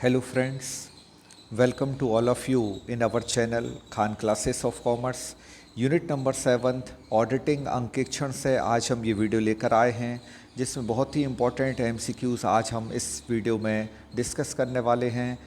Hello friends, welcome to all of you in our channel Khan classes of commerce unit number 7 auditing अंकेक्षण से आज हम ये video लेकर आए हैं जिसमें बहुत ही इम्पोर्टेंट एमसीक्यूज़ आज हम इस वीडियो में डिस्कस करने वाले हैं।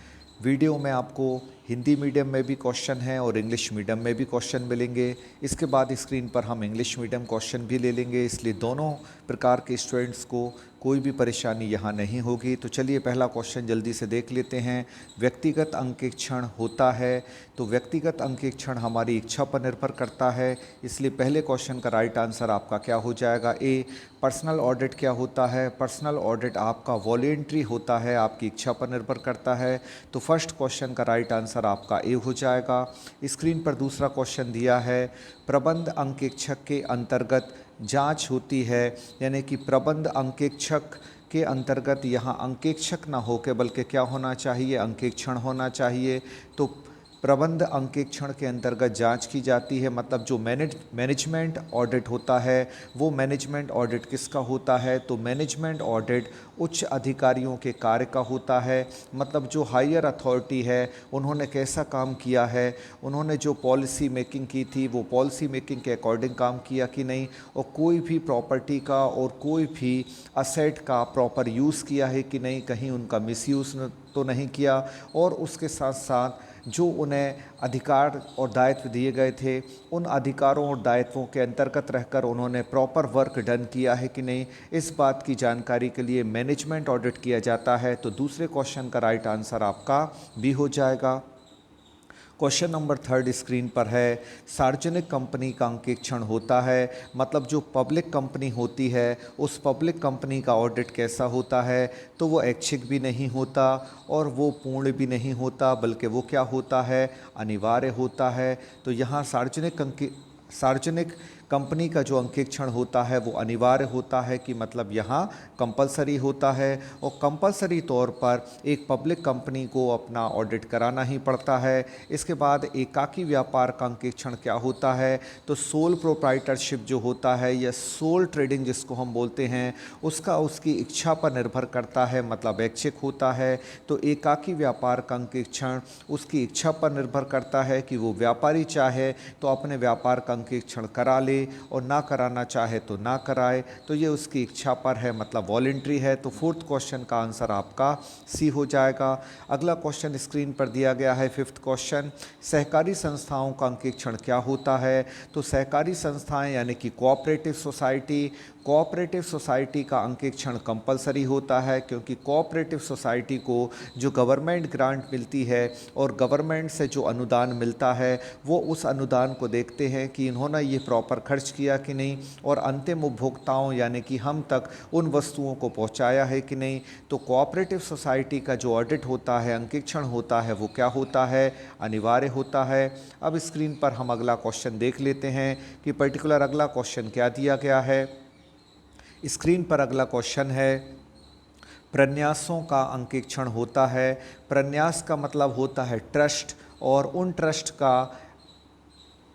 वीडियो में आपको हिंदी मीडियम में भी क्वेश्चन हैं और इंग्लिश मीडियम में भी क्वेश्चन मिलेंगे। इसके बाद स्क्रीन पर हम इंग्लिश मीडियम क्वेश्चन भी ले लेंगे, इसलिए दोनों प्रकार के स्टूडेंट्स को कोई भी परेशानी यहाँ नहीं होगी। तो चलिए पहला क्वेश्चन जल्दी से देख लेते हैं। व्यक्तिगत अंकेक्षण होता है, तो व्यक्तिगत अंकेक्षण हमारी इच्छा पर निर्भर करता है, इसलिए पहले क्वेश्चन का राइट आंसर आपका क्या हो जाएगा? ए। पर्सनल ऑडिट क्या होता है? पर्सनल ऑडिट आपका वॉलेंट्री होता है, आपकी इच्छा पर निर्भर करता है, तो फर्स्ट क्वेश्चन का राइट आंसर आपका ए हो जाएगा। स्क्रीन पर दूसरा क्वेश्चन दिया है, प्रबंध अंकेक्षक के अंतर्गत जांच होती है, यानी कि प्रबंध अंकेक्षक के अंतर्गत यहाँ अंकेक्षक ना हो के बल्कि क्या होना चाहिए? अंकेक्षण होना चाहिए। तो प्रबंध अंकेक्षण के अंतर्गत जांच की जाती है, मतलब जो मैनेजमेंट ऑडिट होता है वो मैनेजमेंट ऑडिट किसका होता है? तो मैनेजमेंट ऑडिट उच्च अधिकारियों के कार्य का होता है, मतलब जो हायर अथॉरिटी है उन्होंने कैसा काम किया है, उन्होंने जो पॉलिसी मेकिंग की थी वो पॉलिसी मेकिंग के अकॉर्डिंग काम किया कि नहीं, और कोई भी प्रॉपर्टी का और कोई भी असेट का प्रॉपर यूज़ किया है कि नहीं, कहीं उनका मिसयूज़ तो नहीं किया, और उसके साथ साथ जो उन्हें अधिकार और दायित्व दिए गए थे उन अधिकारों और दायित्वों के अंतर्गत रहकर उन्होंने प्रॉपर वर्क डन किया है कि नहीं, इस बात की जानकारी के लिए मैनेजमेंट ऑडिट किया जाता है। तो दूसरे क्वेश्चन का राइट आंसर आपका बी हो जाएगा। क्वेश्चन नंबर 3 स्क्रीन पर है, सार्वजनिक कंपनी का अंकेक्षण होता है, मतलब जो पब्लिक कंपनी होती है उस पब्लिक कंपनी का ऑडिट कैसा होता है? तो वो ऐच्छिक भी नहीं होता और वो पूर्ण भी नहीं होता, बल्कि वो क्या होता है? अनिवार्य होता है। तो यहाँ सार्वजनिक कंपनी का जो अंकेक्षण होता है वो अनिवार्य होता है, कि मतलब यहाँ कंपलसरी होता है, और कंपलसरी तौर पर एक पब्लिक कंपनी को अपना ऑडिट कराना ही पड़ता है। इसके बाद एकाकी व्यापार का अंकेक्षण क्या होता है? तो सोल प्रोप्राइटरशिप जो होता है या सोल ट्रेडिंग जिसको हम बोलते हैं, उसका उसकी इच्छा पर निर्भर करता है, मतलब ऐच्छिक होता है। तो एकाकी व्यापार का अंकेक्षण उसकी इच्छा पर निर्भर करता है कि वो व्यापारी चाहे तो अपने व्यापार का अंकेक्षण करा ले और ना कराना चाहे तो ना कराए, तो ये उसकी इच्छा पर है, मतलब वॉलेंट्री है। तो फोर्थ क्वेश्चन का आंसर आपका सी हो जाएगा। अगला क्वेश्चन स्क्रीन पर दिया गया है, फिफ्थ क्वेश्चन, सहकारी संस्थाओं का अंकेक्षण क्या होता है? तो सहकारी संस्थाएं यानी कि कोऑपरेटिव सोसाइटी का अंकेक्षण कंपलसरी होता है, क्योंकि कोऑपरेटिव सोसाइटी को जो गवर्नमेंट ग्रांट मिलती है और गवर्नमेंट से जो अनुदान मिलता है वो उस अनुदान को देखते हैं कि इन्होंने ये प्रॉपर खर्च किया कि नहीं, और अंतिम उपभोक्ताओं यानी कि हम तक उन वस्तुओं को पहुंचाया है कि नहीं। तो कोऑपरेटिव सोसाइटी का जो ऑडिट होता है, अंकेक्षण होता है, वो क्या होता है? अनिवार्य होता है। अब स्क्रीन पर हम अगला क्वेश्चन देख लेते हैं कि पर्टिकुलर अगला क्वेश्चन क्या दिया गया है। स्क्रीन पर अगला क्वेश्चन है, प्रन्यासों का अंकेक्षण होता है। प्रन्यास का मतलब होता है ट्रस्ट, और उन ट्रस्ट का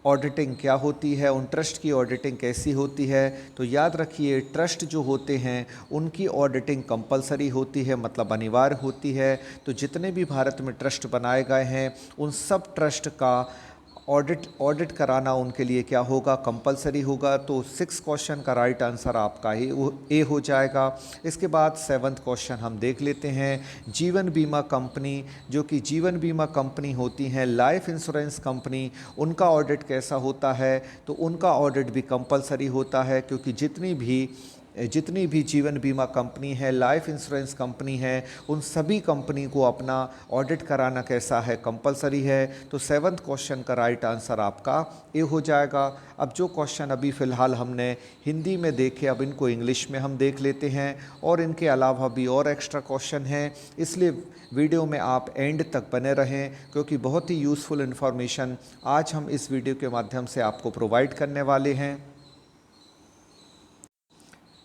ऑडिटिंग क्या होती है, उन ट्रस्ट की ऑडिटिंग कैसी होती है? तो याद रखिए, ट्रस्ट जो होते हैं उनकी ऑडिटिंग कंपलसरी होती है, मतलब अनिवार्य होती है। तो जितने भी भारत में ट्रस्ट बनाए गए हैं उन सब ट्रस्ट का ऑडिट कराना उनके लिए क्या होगा? कंपलसरी होगा। तो सिक्स क्वेश्चन का राइट आंसर आपका ए हो जाएगा। इसके बाद सेवन्थ क्वेश्चन हम देख लेते हैं, जीवन बीमा कंपनी, जो कि जीवन बीमा कंपनी होती हैं, लाइफ इंश्योरेंस कंपनी, उनका ऑडिट कैसा होता है? तो उनका ऑडिट भी कंपलसरी होता है, क्योंकि जितनी भी जीवन बीमा कंपनी है, लाइफ इंश्योरेंस कंपनी है, उन सभी कंपनी को अपना ऑडिट कराना कैसा है? कंपलसरी है। तो सेवन्थ क्वेश्चन का राइट आंसर आपका ए हो जाएगा। अब जो क्वेश्चन अभी फ़िलहाल हमने हिंदी में देखे, अब इनको इंग्लिश में हम देख लेते हैं, और इनके अलावा भी और एक्स्ट्रा क्वेश्चन हैं, इसलिए वीडियो में आप एंड तक बने रहें, क्योंकि बहुत ही यूज़फुल इन्फॉर्मेशन आज हम इस वीडियो के माध्यम से आपको प्रोवाइड करने वाले हैं।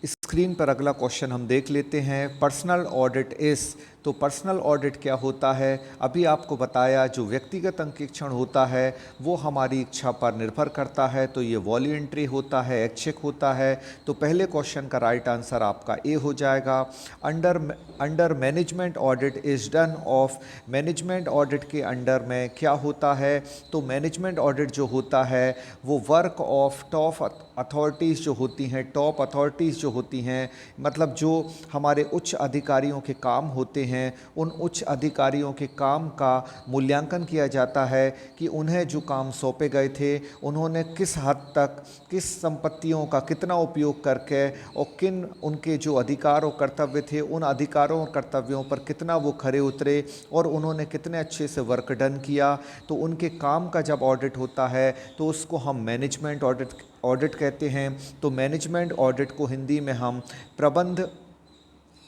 स्क्रीन पर अगला क्वेश्चन हम देख लेते हैं, पर्सनल ऑडिट इस, तो पर्सनल ऑडिट क्या होता है, अभी आपको बताया। जो व्यक्तिगत अंकेक्षण होता है वो हमारी इच्छा पर निर्भर करता है, तो ये वॉलंटरी होता है, ऐच्छिक होता है। तो पहले क्वेश्चन का राइट आंसर आपका ए हो जाएगा। Under management audit is done of, management audit के अंडर में क्या होता है, तो मैनेजमेंट ऑडिट जो होता है वो वर्क ऑफ टॉप अथॉरिटीज़ जो होती हैं, टॉप अथॉरिटीज़ जो होती हैं, मतलब जो हमारे उच्च अधिकारियों के काम होते हैं, उन उच्च अधिकारियों के काम का मूल्यांकन किया जाता है कि उन्हें जो काम सौंपे गए थे उन्होंने किस हद तक किस संपत्तियों का कितना उपयोग करके और किन उनके जो अधिकार और कर्तव्य थे उन अधिकारों और कर्तव्यों पर कितना वो खरे उतरे और उन्होंने कितने अच्छे से वर्क डन किया। तो उनके काम का जब ऑडिट होता है तो उसको हम मैनेजमेंट ऑडिट कहते हैं। तो मैनेजमेंट ऑडिट को हिंदी में हम प्रबंध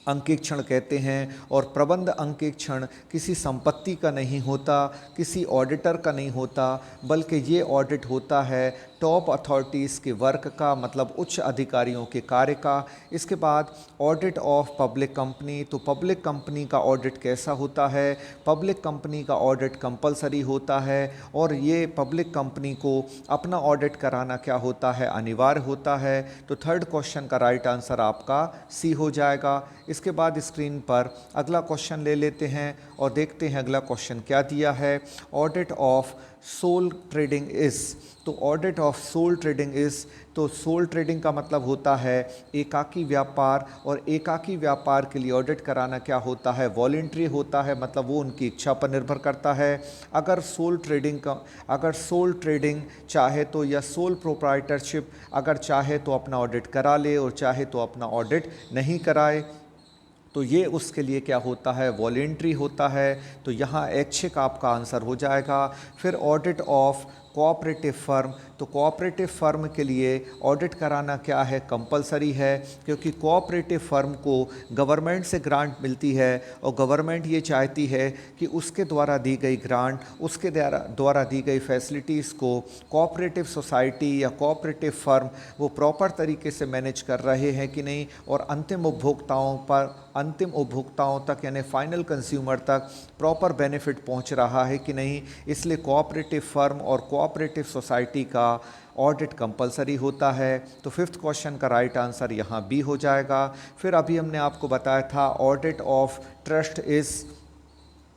अंकेक्षण कहते हैं। और प्रबंध अंकेक्षण किसी संपत्ति का नहीं होता, किसी ऑडिटर का नहीं होता, बल्कि ये ऑडिट होता है टॉप अथॉरिटीज़ के वर्क का, मतलब उच्च अधिकारियों के कार्य का। इसके बाद ऑडिट ऑफ पब्लिक कंपनी, तो पब्लिक कंपनी का ऑडिट कैसा होता है, पब्लिक कंपनी का ऑडिट कंपलसरी होता है और ये पब्लिक कंपनी को अपना ऑडिट कराना क्या होता है, अनिवार्य होता है। तो थर्ड क्वेश्चन का राइट आंसर आपका सी हो जाएगा। इसके बाद स्क्रीन पर अगला क्वेश्चन ले लेते हैं और देखते हैं अगला क्वेश्चन क्या दिया है। Audit of sole trading is, तो audit of sole trading is, तो सोल ट्रेडिंग का मतलब होता है एकाकी व्यापार, और एकाकी व्यापार के लिए ऑडिट कराना क्या होता है, वॉलंटरी होता है, मतलब वो उनकी इच्छा पर निर्भर करता है। अगर सोल ट्रेडिंग चाहे तो, या सोल प्रोप्राइटरशिप अगर चाहे तो अपना ऑडिट करा ले और चाहे तो अपना ऑडिट नहीं कराए, तो ये उसके लिए क्या होता है, वॉलेंट्री होता है। तो यहाँ ऐच्छिक आपका आंसर हो जाएगा। फिर ऑडिट ऑफ कोऑपरेटिव फर्म, तो कोऑपरेटिव फर्म के लिए ऑडिट कराना क्या है, कंपलसरी है, क्योंकि कोऑपरेटिव फर्म को गवर्नमेंट से ग्रांट मिलती है और गवर्नमेंट ये चाहती है कि उसके द्वारा दी गई ग्रांट, उसके द्वारा दी गई फैसिलिटीज़ को कोऑपरेटिव सोसाइटी या कोऑपरेटिव फर्म वो प्रॉपर तरीके से मैनेज कर रहे हैं कि नहीं, और अंतिम उपभोक्ताओं तक यानी फाइनल कंज्यूमर तक प्रॉपर बेनिफिट पहुंच रहा है कि नहीं। इसलिए कोऑपरेटिव फर्म और कोऑपरेटिव सोसाइटी का ऑडिट कंपलसरी होता है। तो फिफ्थ क्वेश्चन का राइट आंसर यहाँ बी हो जाएगा। फिर अभी हमने आपको बताया था ऑडिट ऑफ ट्रस्ट इज़,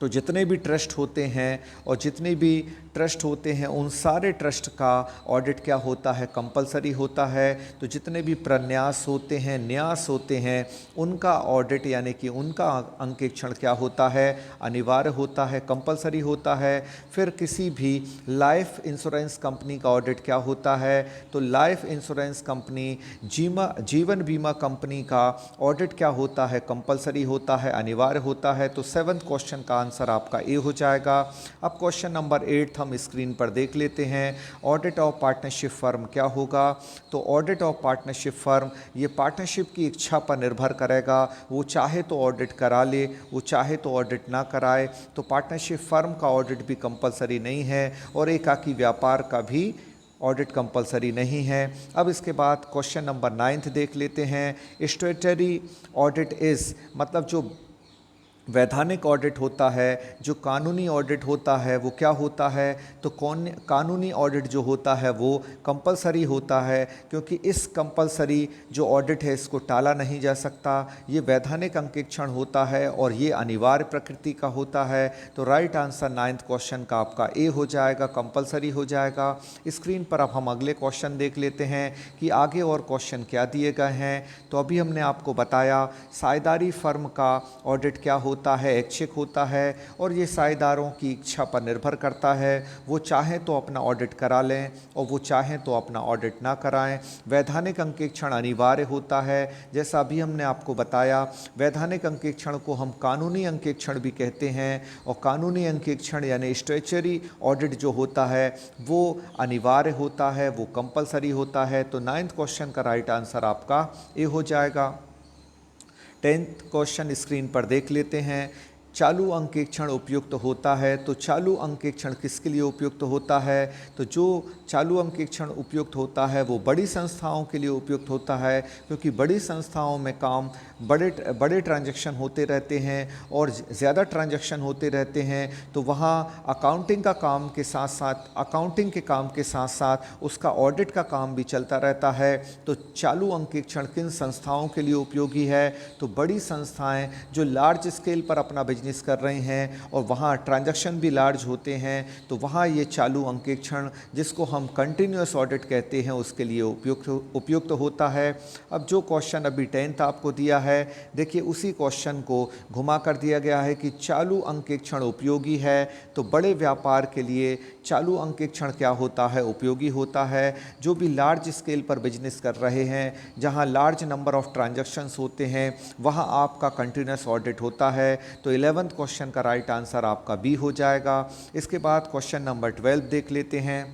तो जितने भी ट्रस्ट होते हैं और जितने भी ट्रस्ट होते हैं उन सारे ट्रस्ट का ऑडिट क्या होता है, कंपलसरी होता है। तो जितने भी प्रन्यास होते हैं, न्यास होते हैं, उनका ऑडिट यानी कि उनका अंकेक्षण क्या होता है, अनिवार्य होता है, कंपलसरी होता है। फिर किसी भी लाइफ इंश्योरेंस कंपनी का ऑडिट क्या होता है, तो लाइफ इंश्योरेंस कंपनी, जीवन बीमा कंपनी का ऑडिट क्या होता है, कंपलसरी होता है, अनिवार्य होता है। तो सेवन्थ क्वेश्चन का आंसर आपका ए हो जाएगा। अब क्वेश्चन नंबर 8 हम स्क्रीन पर देख लेते हैं। ऑडिट ऑफ पार्टनरशिप फर्म क्या होगा, तो ऑडिट ऑफ पार्टनरशिप फर्म ये पार्टनरशिप की इच्छा पर निर्भर करेगा, वो चाहे तो ऑडिट करा ले, वो चाहे तो ऑडिट ना कराए। तो पार्टनरशिप फर्म का ऑडिट भी कंपलसरी नहीं है और एकाकी व्यापार का भी ऑडिट कंपलसरी नहीं है। अब इसके बाद क्वेश्चन नंबर 9 देख लेते हैं। स्टैट्यूटरी ऑडिट इज़, मतलब जो वैधानिक ऑडिट होता है, जो कानूनी ऑडिट होता है वो क्या होता है, तो कानूनी ऑडिट जो होता है वो कंपलसरी होता है, क्योंकि इस कंपलसरी जो ऑडिट है इसको टाला नहीं जा सकता। ये वैधानिक अंकेक्षण होता है और ये अनिवार्य प्रकृति का होता है। तो राइट आंसर 9th क्वेश्चन का आपका ए हो जाएगा, कंपलसरी हो जाएगा। स्क्रीन पर अब हम अगले क्वेश्चन देख लेते हैं कि आगे और क्वेश्चन क्या दिए गए हैं। तो अभी हमने आपको बताया साझेदारी फर्म का ऑडिट क्या होता है, ऐच्छिक होता है और ये साझेदारों की इच्छा पर निर्भर करता है। वो चाहें तो अपना ऑडिट करा लें और वो चाहें तो अपना ऑडिट ना कराएं। वैधानिक अंकेक्षण अनिवार्य होता है, जैसा अभी हमने आपको बताया। वैधानिक अंकेक्षण को हम कानूनी अंकेक्षण भी कहते हैं और कानूनी अंकेक्षण यानी स्टैट्यूटरी ऑडिट जो होता है वो अनिवार्य होता है, वो कंपलसरी होता है। तो 9th क्वेश्चन का राइट आंसर आपका ए हो जाएगा। 10th क्वेश्चन स्क्रीन पर देख लेते हैं। चालू अंकेक्षण उपयुक्त होता है। तो चालू अंकेक्षण किसके लिए उपयुक्त होता है? तो जो चालू अंकेक्षण उपयुक्त होता है वो बड़ी संस्थाओं के लिए उपयुक्त होता है, क्योंकि बड़ी संस्थाओं में काम बड़े ट्रांजैक्शन होते रहते हैं और ज़्यादा ट्रांजैक्शन होते रहते हैं। तो वहाँ अकाउंटिंग के काम के साथ साथ उसका ऑडिट का काम भी चलता रहता है। तो चालू अंकेक्षण किन संस्थाओं के लिए उपयोगी है? तो बड़ी संस्थाएं जो लार्ज स्केल पर अपना बिजनेस कर रहे हैं और वहाँ ट्रांजैक्शन भी लार्ज होते हैं, तो वहाँ ये चालू अंकेक्षण, जिसको हम कंटिन्यूअस ऑडिट कहते हैं, उसके लिए उपयुक्त होता है। अब जो क्वेश्चन अभी 10th आपको दिया है, देखिए उसी क्वेश्चन को घुमा कर दिया गया है कि चालू अंकेक्षण उपयोगी है। तो बड़े व्यापार के लिए चालू अंकेक्षण क्या होता है? उपयोगी होता है। जो भी लार्ज स्केल पर बिजनेस कर रहे हैं, जहां लार्ज नंबर ऑफ ट्रांजैक्शंस होते हैं, वहां आपका कंटिन्यूअस ऑडिट होता है। तो 11th क्वेश्चन का राइट आंसर आपका बी हो जाएगा। इसके बाद क्वेश्चन नंबर 12 देख लेते हैं।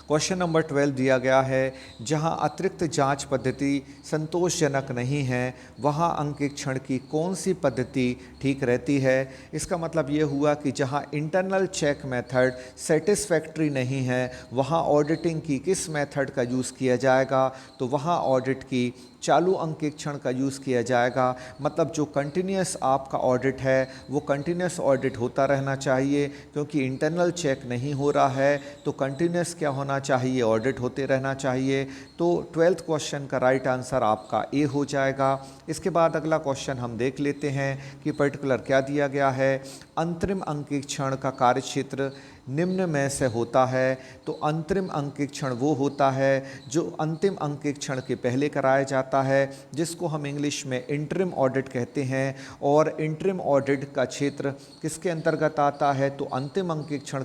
क्वेश्चन नंबर 12 दिया गया है, जहां अतिरिक्त जांच पद्धति संतोषजनक नहीं है, वहां अंकेक्षण की कौन सी पद्धति ठीक रहती है? इसका मतलब ये हुआ कि जहां इंटरनल चेक मेथड सेटिस्फैक्ट्री नहीं है, वहां ऑडिटिंग की किस मेथड का यूज़ किया जाएगा? तो वहां ऑडिट की चालू अंकेक्षण का यूज़ किया जाएगा। मतलब जो कंटिन्यूअस आपका ऑडिट है वो कंटिन्यूअस ऑडिट होता रहना चाहिए, क्योंकि इंटरनल चेक नहीं हो रहा है। तो कंटिन्यूअस क्या होना चाहिए? ऑडिट होते रहना चाहिए। तो 12th क्वेश्चन का राइट आंसर आपका ए हो जाएगा। इसके बाद अगला क्वेश्चन हम देख लेते हैं कि पर्टिकुलर क्या दिया गया है। अंतरिम अंकेक्षण का कार्यक्षेत्र निम्न में से होता है। तो अंतरिम अंकेक्षण वो होता है जो अंतिम अंकेक्षण के पहले कराया जाता है, जिसको हम इंग्लिश में इंटरिम ऑडिट कहते हैं। और इंटरिम ऑडिट का क्षेत्र किसके अंतर्गत आता है? तो अंतिम अंकेक्षण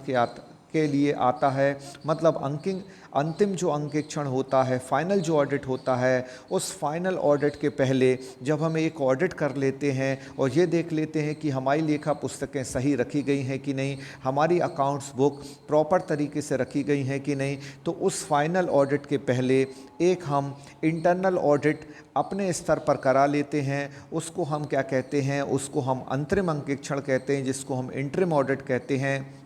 के लिए आता है। मतलब अंतिम जो अंकेक्षण होता है, फाइनल जो ऑडिट होता है, उस फाइनल ऑडिट के पहले जब हम एक ऑडिट कर लेते हैं और ये देख लेते हैं कि हमारी लेखा पुस्तकें सही रखी गई हैं कि नहीं, हमारी अकाउंट्स बुक प्रॉपर तरीके से रखी गई हैं कि नहीं, तो उस फाइनल ऑडिट के पहले एक हम इंटरनल ऑडिट अपने स्तर पर करा लेते हैं। उसको हम क्या कहते हैं? उसको हम अंतरिम अंकेक्षण कहते हैं, जिसको हम इंटरिम ऑडिट कहते हैं।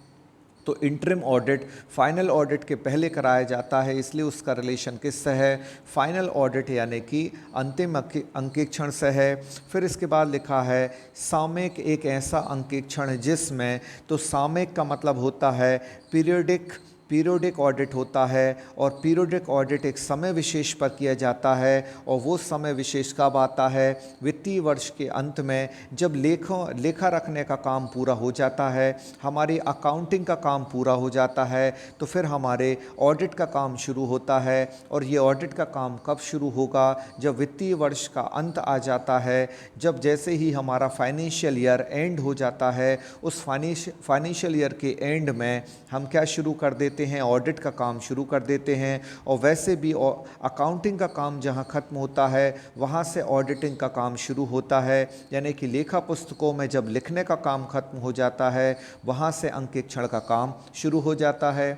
तो इंटरिम ऑडिट फाइनल ऑडिट के पहले कराया जाता है, इसलिए उसका रिलेशन किससे है? फाइनल ऑडिट यानी कि अंतिम अंकेक्षण से है। फिर इसके बाद लिखा है सामयिक एक ऐसा अंकेक्षण जिसमें, तो सामयिक का मतलब होता है पीरियोडिक ऑडिट होता है। और पीरियोडिक ऑडिट एक समय विशेष पर किया जाता है, और वो समय विशेष कब आता है? वित्तीय वर्ष के अंत में, जब लेखा रखने का काम पूरा हो जाता है, हमारी अकाउंटिंग का काम पूरा हो जाता है, तो फिर हमारे ऑडिट का काम शुरू होता है। और ये ऑडिट का काम कब शुरू होगा? जब वित्तीय वर्ष का अंत आ जाता है, जब जैसे ही हमारा फाइनेंशियल ईयर एंड हो जाता है, उस फाइनेंशियल ईयर के एंड में हम क्या शुरू कर देते हैं? ऑडिट का काम शुरू कर देते हैं। और वैसे भी अकाउंटिंग का काम जहां खत्म होता है, वहां से ऑडिटिंग का काम शुरू होता है। यानी कि लेखा पुस्तकों में जब लिखने का काम खत्म हो जाता है, वहां से अंकेक्षण का काम शुरू हो जाता है।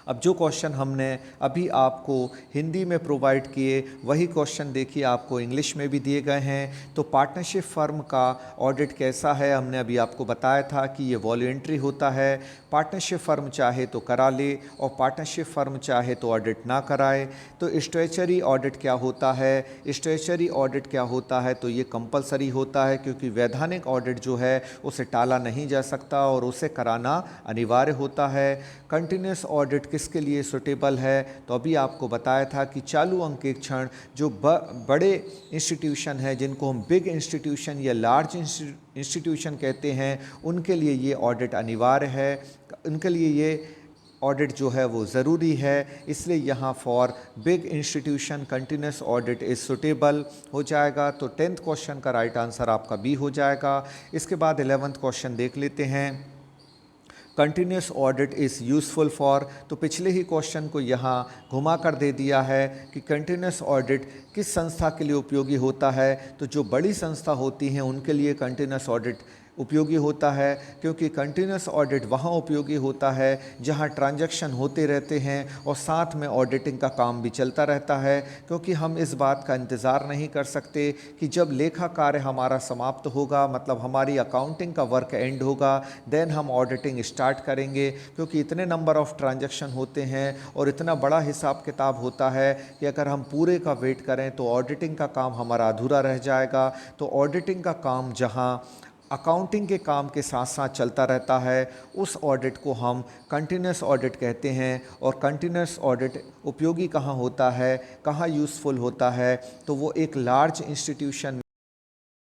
अब जो क्वेश्चन हमने अभी आपको हिंदी में प्रोवाइड किए, वही क्वेश्चन देखिए आपको इंग्लिश में भी दिए गए हैं। तो पार्टनरशिप फर्म का ऑडिट कैसा है? हमने अभी आपको बताया था कि ये वॉलंटरी होता है। पार्टनरशिप फर्म चाहे तो करा ले और पार्टनरशिप फर्म चाहे तो ऑडिट ना कराए। तो स्टैट्यूटरी ऑडिट क्या होता है? स्टैट्यूटरी ऑडिट क्या होता है? तो ये कंपलसरी होता है, क्योंकि वैधानिक ऑडिट जो है उसे टाला नहीं जा सकता और उसे कराना अनिवार्य होता है। कंटिन्यूस ऑडिट किसके लिए सुटेबल है? तो अभी आपको बताया था कि चालू अंकेक्षण जो बड़े इंस्टीट्यूशन है, जिनको हम बिग इंस्टीट्यूशन या लार्ज इंस्टीट्यूशन कहते हैं, उनके लिए ये ऑडिट अनिवार्य है, उनके लिए ये ऑडिट जो है वो ज़रूरी है। इसलिए यहाँ for big institution continuous audit is suitable हो जाएगा। तो 10th क्वेश्चन का राइट आंसर आपका बी हो जाएगा। इसके बाद 11th क्वेश्चन देख लेते हैं। Continuous audit is useful for, तो पिछले ही क्वेश्चन को यहाँ घुमा कर दे दिया है कि कंटिन्यूस ऑडिट किस संस्था के लिए उपयोगी होता है। तो जो बड़ी संस्था होती हैं उनके लिए कंटिन्यूस ऑडिट उपयोगी होता है, क्योंकि कंटिन्यूस ऑडिट वहाँ उपयोगी होता है जहाँ ट्रांजैक्शन होते रहते हैं और साथ में ऑडिटिंग का काम भी चलता रहता है, क्योंकि हम इस बात का इंतज़ार नहीं कर सकते कि जब लेखा कार्य हमारा समाप्त होगा, मतलब हमारी अकाउंटिंग का वर्क एंड होगा, देन हम ऑडिटिंग स्टार्ट करेंगे, क्योंकि इतने नंबर ऑफ़ ट्रांजैक्शन होते हैं और इतना बड़ा हिसाब किताब होता है कि अगर हम पूरे का वेट करें तो ऑडिटिंग का काम हमारा अधूरा रह जाएगा। तो ऑडिटिंग का काम जहां अकाउंटिंग के काम के साथ साथ चलता रहता है, उस ऑडिट को हम कंटिन्यूस ऑडिट कहते हैं। और कंटिन्यूस ऑडिट उपयोगी कहाँ होता है, कहाँ यूज़फुल होता है, तो वो एक लार्ज इंस्टीट्यूशन